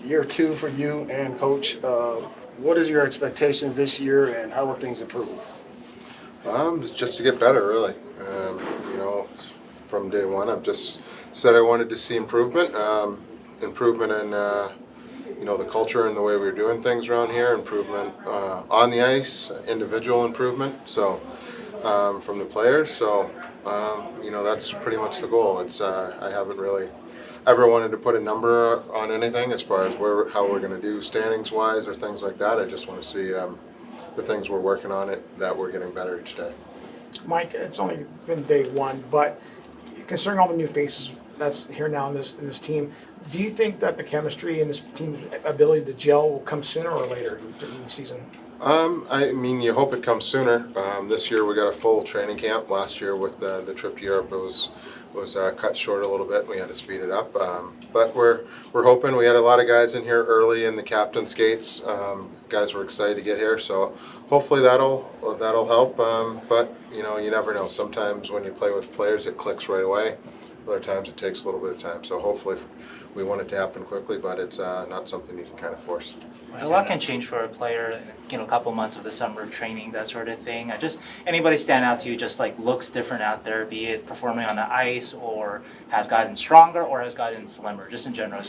year two for you and Coach. What is your expectations this year, and how will things improve? Just to get better, really. You know, from day one, I've just said I wanted to see improvement. Improvement in, the culture and the way we're doing things around here. Improvement on the ice, individual improvement. So, from the players. So, that's pretty much the goal. I haven't really ever wanted to put a number on anything as far as how we're going to do standings wise or things like that. I just want to see the things we're working on that we're getting better each day. Mike, it's only been day one, but considering all the new faces that's here now in this team, do you think that the chemistry and this team's ability to gel will come sooner or later during the season? I mean, you hope it comes sooner. This year we got a full training camp. Last year with the trip to Europe, it was cut short a little bit. We had to speed it up, but we're hoping. We had a lot of guys in here early in the captain skates. Guys were excited to get here, so hopefully that'll help. But you never know. Sometimes when you play with players, it clicks right away. Other times it takes a little bit of time. So hopefully we want it to happen quickly, but it's not something you can kind of force. A lot can change for a player, a couple months of the summer training, that sort of thing. Just anybody stand out to you, just like looks different out there, be it performing on the ice or has gotten stronger or has gotten slimmer, just in general,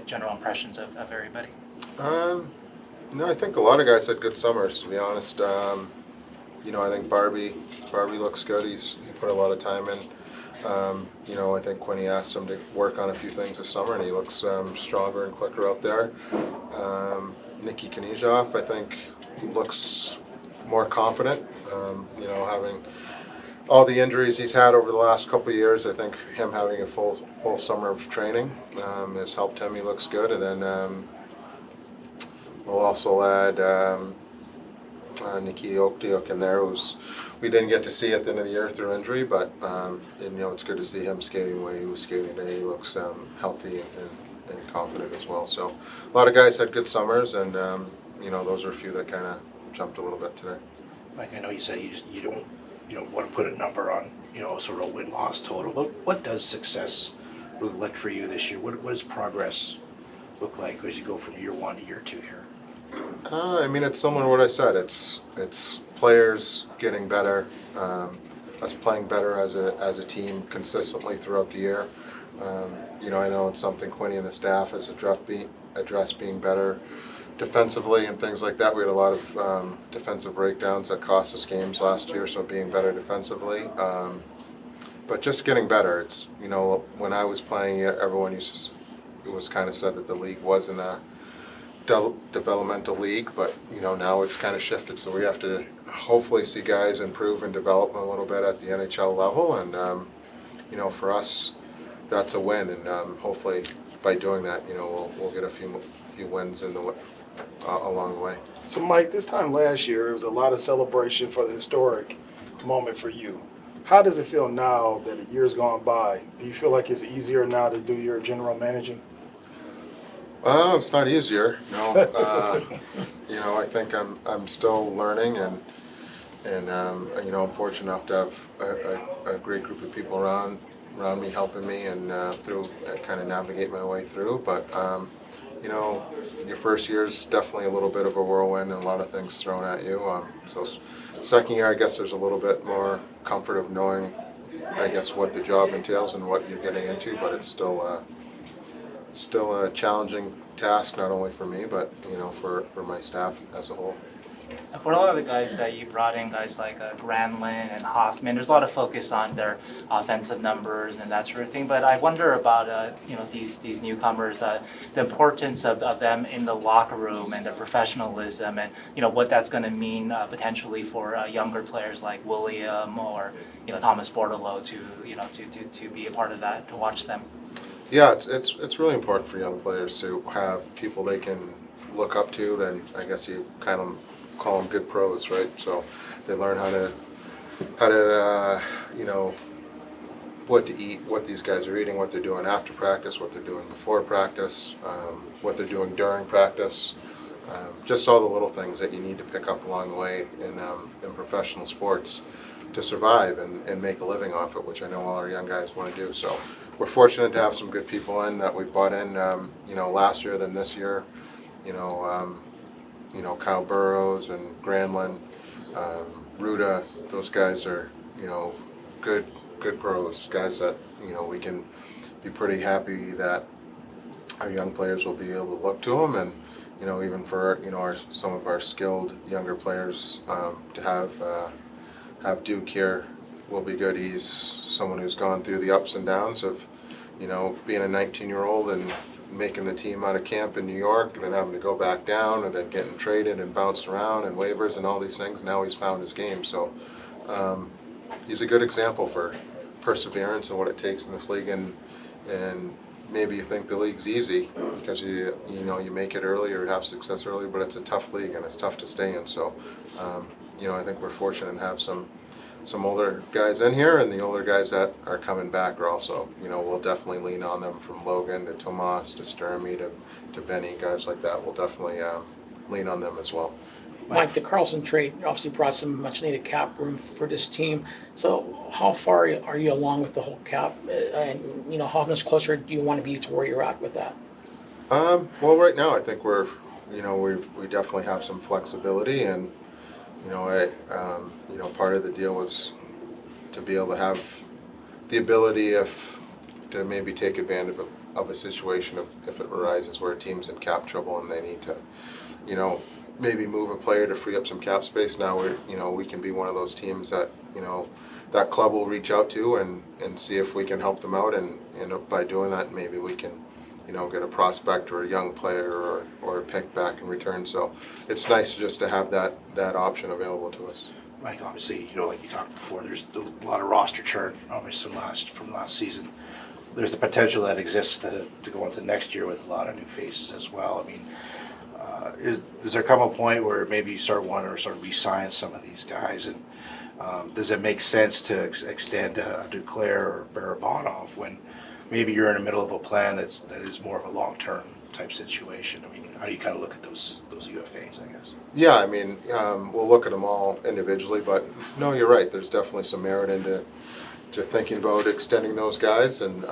general impressions of everybody? No, I think a lot of guys had good summers, to be honest. I think Barbie looks good. He put a lot of time in. I think Quinny asked him to work on a few things this summer, and he looks stronger and quicker out there. Nicky Knizhov, I think, looks more confident. Having all the injuries he's had over the last couple of years, I think him having a full summer of training has helped him. He looks good, and then we'll also add Nikki Okdiuk in there, we didn't get to see at the end of the year through injury, but it's good to see him skating the way he was skating today. He looks healthy and confident as well. So a lot of guys had good summers, and those are a few that kind of jumped a little bit today. Mike, I know you said you don't want to put a number on sort of win-loss total, but what does success look like for you this year? What does progress look like as you go from year one to year two here? It's similar to what I said. It's players getting better, us playing better as a team consistently throughout the year. I know it's something Quinny and the staff has addressed being better defensively and things like that. We had a lot of defensive breakdowns that cost us games last year, so being better defensively. But just getting better. It's when I was playing, everyone it was kind of said that the league wasn't a developmental league, but now it's kind of shifted, so we have to hopefully see guys improve and develop a little bit at the NHL level, and for us that's a win, and hopefully by doing that we'll get a few wins along the way. So, Mike, this time last year, it was a lot of celebration for the historic moment for you. How does it feel now that a year's gone by? Do you feel like it's easier now to do your general managing? It's not easier. No. I think I'm still learning, and I'm fortunate enough to have a great group of people around me helping me and kind of navigate my way through. But your first year is definitely a little bit of a whirlwind and a lot of things thrown at you. So second year, I guess there's a little bit more comfort of knowing, I guess, what the job entails and what you're getting into. But it's still a challenging task, not only for me, but for my staff as a whole. For a lot of the guys that you brought in, guys like Granlund and Hoffman, there's a lot of focus on their offensive numbers and that sort of thing. But I wonder about these newcomers, the importance of them in the locker room and their professionalism, and what that's going to mean potentially for younger players like William or Thomas Bordeleau to be a part of that, to watch them. Yeah, it's really important for young players to have people they can look up to. Then I guess you kind of call them good pros, right? So they learn how to what to eat, what these guys are eating, what they're doing after practice, what they're doing before practice, what they're doing during practice. Just all the little things that you need to pick up along the way in professional sports to survive and make a living off it, which I know all our young guys want to do. So we're fortunate to have some good people in that we brought in, last year than this year. Kyle Burrows and Granlund, Ruda. Those guys are, good pros. Guys that we can be pretty happy that our young players will be able to look to them, and even for some of our skilled younger players to have Duke here will be good. He's someone who's gone through the ups and downs of being a 19-year-old and making the team out of camp in New York, and then having to go back down, and then getting traded and bounced around and waivers and all these things. Now he's found his game, so he's a good example for perseverance and what it takes in this league. And maybe you think the league's easy because you make it early or have success early, but it's a tough league and it's tough to stay in. So I think we're fortunate to have some older guys in here, and the older guys that are coming back are also, we'll definitely lean on them, from Logan to Tomas to Sturmy to Benny, guys like that. We'll definitely lean on them as well. Mike, the Carlson trade obviously brought some much-needed cap room for this team. So how far are you along with the whole cap? And, how much closer do you want to be to where you're at with that? Well, right now I think we're, we definitely have some flexibility, and part of the deal was to be able to have the ability to maybe take advantage of a situation if it arises where a team's in cap trouble and they need to, maybe move a player to free up some cap space. Now we can be one of those teams that, that club will reach out to and see if we can help them out, and by doing that maybe we can, get a prospect or a young player or a pick back in return. So it's nice just to have that option available to us. Like, obviously, like you talked before, there's a lot of roster churn, obviously from last season. There's the potential that exists to go into next year with a lot of new faces as well. I mean, does there come a point where maybe you start wanting to sort of re-sign some of these guys, and does it make sense to extend a Duclair or Barabanov when maybe you're in the middle of a plan that is more of a long-term type situation? I mean, how do you kind of look at those UFAs, I guess? Yeah, I mean, we'll look at them all individually, but no, you're right. There's definitely some merit into thinking about extending those guys, and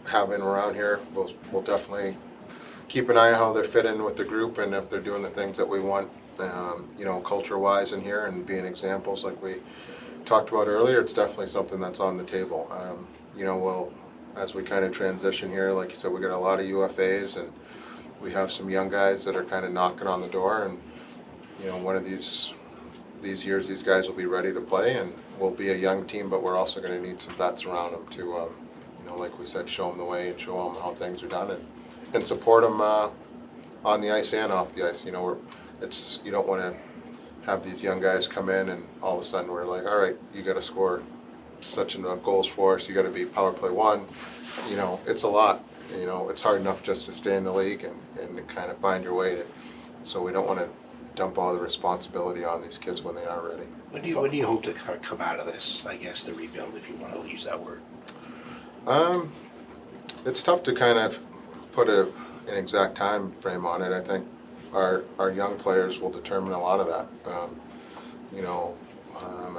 having around here. We'll definitely keep an eye on how they're fit in with the group, and if they're doing the things that we want, culture-wise in here, and being examples like we talked about earlier. It's definitely something that's on the table. As we kind of transition here, like you said, we got a lot of UFAs, and we have some young guys that are kind of knocking on the door, and one of these years these guys will be ready to play, and we'll be a young team, but we're also going to need some vets around them to, like we said, show them the way and show them how things are done, and support them on the ice and off the ice. You don't want to have these young guys come in and all of a sudden we're like, all right, you got to score such a goals for us, you got to be power play one. It's a lot. It's hard enough just to stay in the league and to kind of find your way so we don't want to dump all the responsibility on these kids when they are ready. When do you hope to kind of come out of this, I guess, the rebuild, if you want to use that word? It's tough to kind of put an exact time frame on it. I think our young players will determine a lot of that.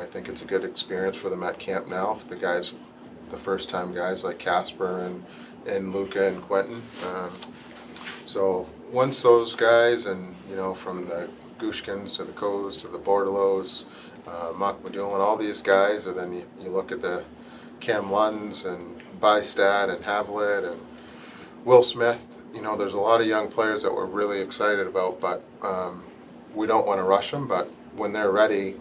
I think it's a good experience for them at camp now, for the first time guys like Casper and Luca and Quentin. So once those guys, and from the Gushkins to the Coes to the Bordelos, Mock Madulin, all these guys, and then you look at the Cam Lunds and Bystad and Havlet and Will Smith. There's a lot of young players that we're really excited about, but we don't want to rush them. But when they're ready,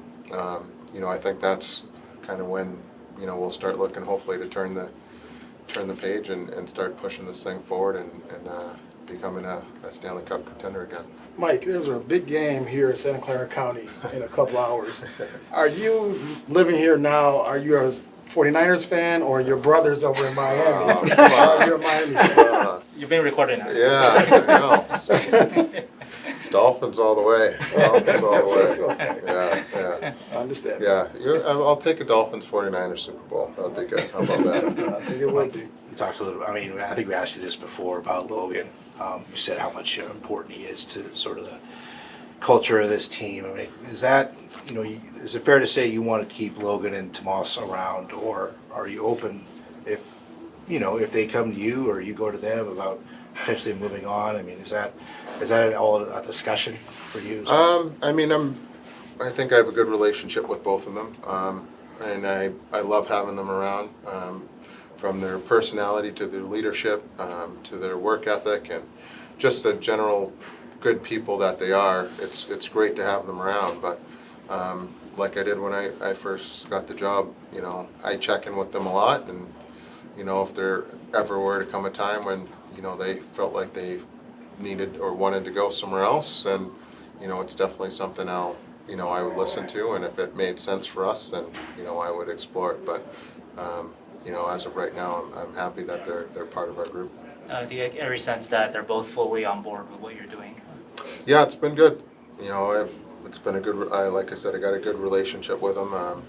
I think that's kind of when we'll start looking, hopefully, to turn the page and start pushing this thing forward and becoming a Stanley Cup contender again. Mike, there's a big game here in Santa Clara County in a couple hours. Are you living here now? Are you a 49ers fan, or your brother's over in Miami? You're a Miami fan. You've been recording now. Yeah, I know. It's Dolphins all the way. Dolphins all the way. Yeah. I understand. Yeah, I'll take a Dolphins 49ers Super Bowl. That'd be good. How about that? I think it would be. You talked a little. I mean, I think we asked you this before about Logan. You said how much important he is to sort of the culture of this team. I mean, is that, is it fair to say you want to keep Logan and Tomas around, or are you open if you know, if they come to you or you go to them about potentially moving on, I mean, is that at all a discussion for you? I mean, I think I have a good relationship with both of them, and I love having them around. From their personality to their leadership, to their work ethic, and just the general good people that they are. It's great to have them around. But like I did when I first got the job, you know, I check in with them a lot, and you know, if there ever were to come a time when, you know, they felt like they needed or wanted to go somewhere else, then, you know, it's definitely something I would listen to, and if it made sense for us, then, you know, I would explore it. But you know, as of right now, I'm happy that they're part of our group. Do you get every sense that they're both fully on board with what you're doing? Yeah, it's been good. You know, it's been a good. Like I said, I got a good relationship with them.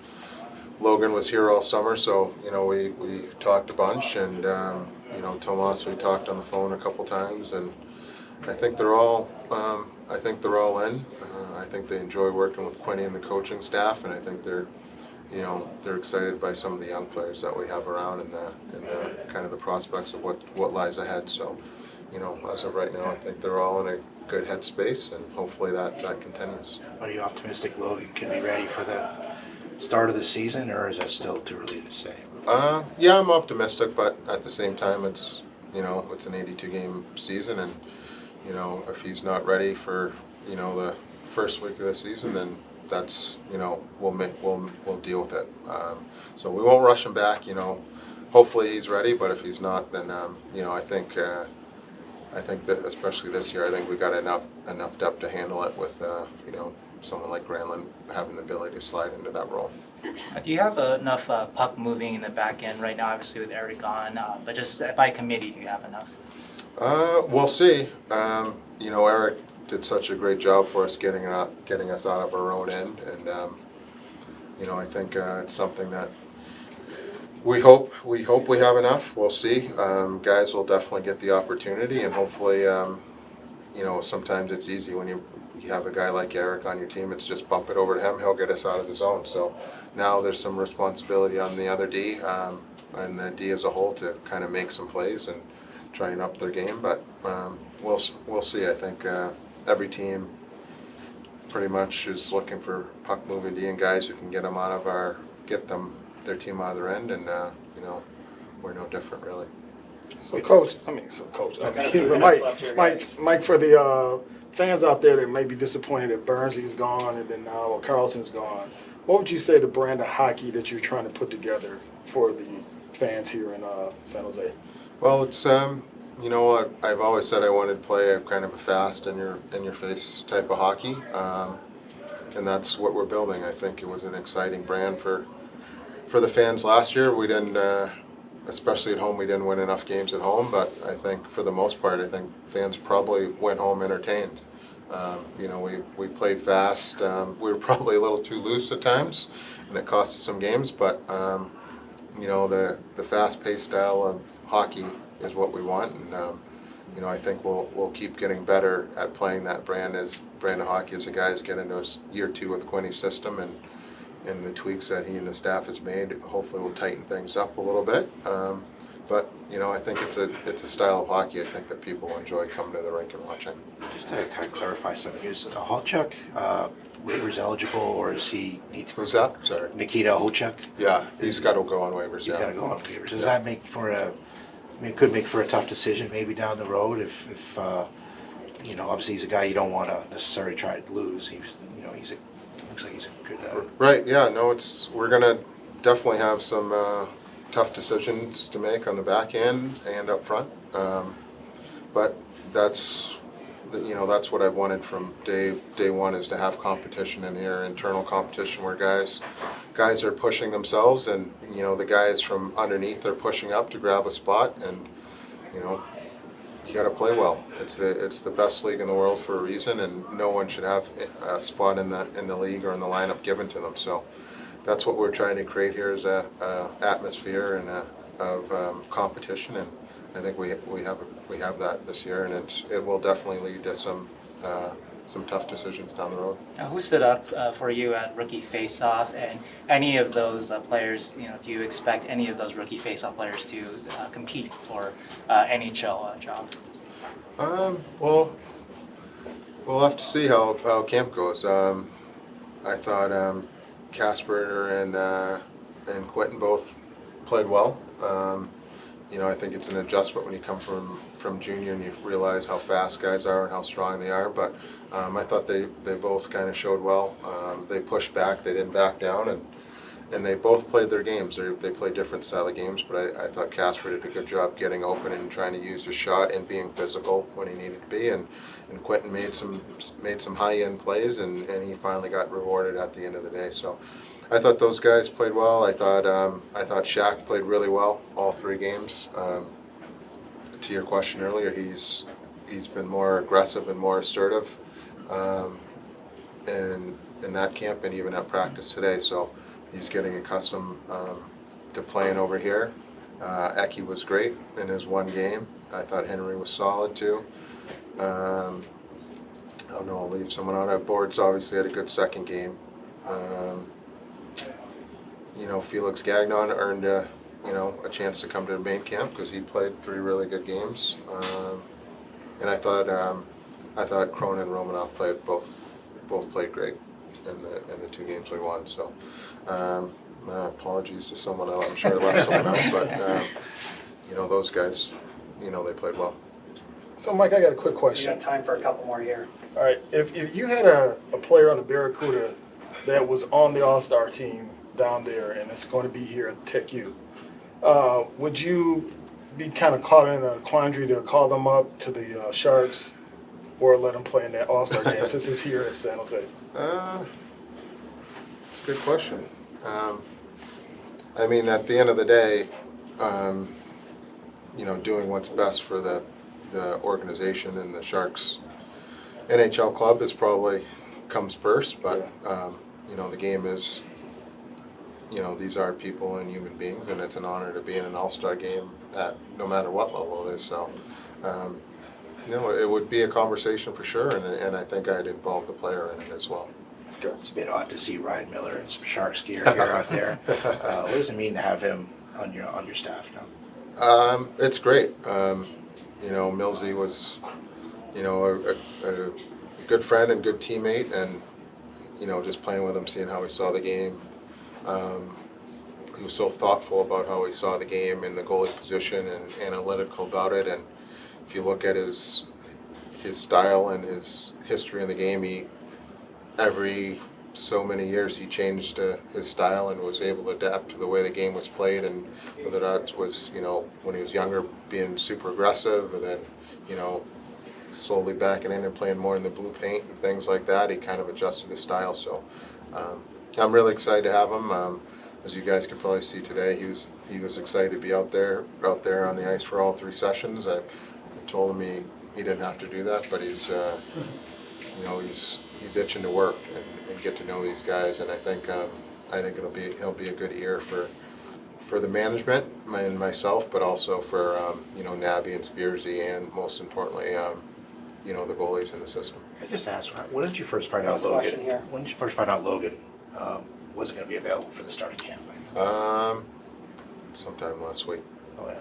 Logan was here all summer, so you know we talked a bunch, and you know, Tomas, we talked on the phone a couple times, and I think they're all in. I think they enjoy working with Quinny and the coaching staff, and I think they're excited by some of the young players that we have around, and the kind of the prospects of what lies ahead. So, you know, as of right now, I think they're all in a good headspace, and hopefully that continues. Are you optimistic Logan can be ready for the start of the season, or is that still too early to say? Yeah, I'm optimistic, but at the same time, it's an 82 game season, and you know, if he's not ready for, you know, the first week of the season, then that's, you know, we'll deal with it. So we won't rush him back. You know, hopefully he's ready, but if he's not, then you know, I think that especially this year, I think we got enough depth to handle it with you know, someone like Granlund having the ability to slide into that role. Do you have enough puck moving in the back end right now, obviously with Eric gone, but just by committee, do you have enough? We'll see. You know, Eric did such a great job for us getting us out of our own end, and you know, I think it's something that we hope we have enough. We'll see. Guys will definitely get the opportunity, and hopefully, you know, sometimes it's easy when you have a guy like Eric on your team. It's just bump it over to him. He'll get us out of the zone. So now there's some responsibility on the other D and the D as a whole to kind of make some plays and try and up their game. But we'll see. I think every team pretty much is looking for puck moving D and guys who can get their team out of their end, and you know, we're no different really. Coach, Mike, for the fans out there that may be disappointed that Burnsley's gone and then now Carlson's gone, what would you say the brand of hockey that you're trying to put together for the fans here in San Jose? Well, it's you know, I've always said I wanted to play a kind of a fast, in your face type of hockey, and that's what we're building. I think it was an exciting brand for the fans last year. We didn't, especially at home, we didn't win enough games at home. But I think for the most part, I think fans probably went home entertained. You know, we played fast. We were probably a little too loose at times, and it cost us some games. But you know, the fast-paced style of hockey is what we want, and you know, I think we'll keep getting better at playing that brand of hockey as the guys get into year 2 with Quinny's system, and the tweaks that he and the staff has made. Hopefully, we'll tighten things up a little bit. But you know, I think it's a style of hockey I think that people enjoy coming to the rink and watching. Just to kind of clarify something, is Holchuk waivers eligible, or does he need to? Who's that? Sorry. Nikita Holchuk? Yeah, he's got to go on waivers. He's got to go on waivers. Does that make for it could make for a tough decision maybe down the road if you know, obviously he's a guy you don't want to necessarily try to lose. Looks like he's a good. Right. Yeah. No. We're gonna definitely have some tough decisions to make on the back end and up front. But that's what I've wanted from day one, is to have competition in here, internal competition where guys are pushing themselves, and you know, the guys from underneath are pushing up to grab a spot, and you know, you got to play well. It's the best league in the world for a reason, and no one should have a spot in the league or in the lineup given to them. So that's what we're trying to create here, is a atmosphere and of competition, and I think we have that this year, and it will definitely lead to some tough decisions down the road. Who stood out for you at rookie face-off, and any of those players? Do you expect any of those rookie face-off players to compete for NHL job? Well, we'll have to see how camp goes. I thought Casper and Quentin both played well. I think it's an adjustment when you come from junior and you realize how fast guys are and how strong they are. But I thought they both kind of showed well. They pushed back, they didn't back down, and they both played their games. They played different style of games, but I thought Casper did a good job getting open and trying to use his shot and being physical when he needed to be. And Quentin made some high-end plays, and he finally got rewarded at the end of the day. So I thought those guys played well. I thought Shaq played really well all 3 games. To your question earlier, he's been more aggressive and more assertive in that camp and even at practice today. So he's getting accustomed to playing over here. Eki was great in his 1 game. I thought Henry was solid too. I don't know, I'll leave someone on. Our boards obviously had a good second game. Felix Gagnon earned a chance to come to the main camp because he played 3 really good games. And I thought Cronin and Romanoff both played great in the 2 games we won. So apologies to someone else. I'm sure I left someone out, but those guys, they played well. So, Mike, I got a quick You question. got time for a couple more here. All right, if you had a player on the Barracuda that was on the All-Star team down there and it's going to be here at Tech U, would you be kind of caught in a quandary to call them up to the Sharks or let them play in that All-Star game since it's here at San Jose? It's a good question. At the end of the day, doing what's best for the organization and the Sharks NHL club is probably comes first, but the game is, these are people and human beings, and it's an honor to be in an all-star game at no matter what level it is. So, it would be a conversation for sure, and I think I'd involve the player in it as well. It's a bit odd to see Ryan Miller in some Sharks gear here out there. What does it mean to have him on your staff now? It's great. Millsy was, a good friend and good teammate, and just playing with him, seeing how he saw the game. He was so thoughtful about how he saw the game in the goalie position and analytical about it. And if you look at his style and his history in the game, every so many years he changed his style and was able to adapt to the way the game was played. And whether that was, when he was younger, being super aggressive, and then, slowly backing in and playing more in the blue paint and things like that, he kind of adjusted his style. So I'm really excited to have him. As you guys can probably see today, he was excited to be out there on the ice for all 3 sessions. I told him he didn't have to do that, but he's itching to work and get to know these guys, and I think he'll be a good ear for the management and myself, but also for Nabby and Spearsy, and most importantly the goalies in the system. I just asked, when did you first find out Last question here. When did you first find out Logan wasn't going to be available for the start of camp? Sometime last week. Oh yeah.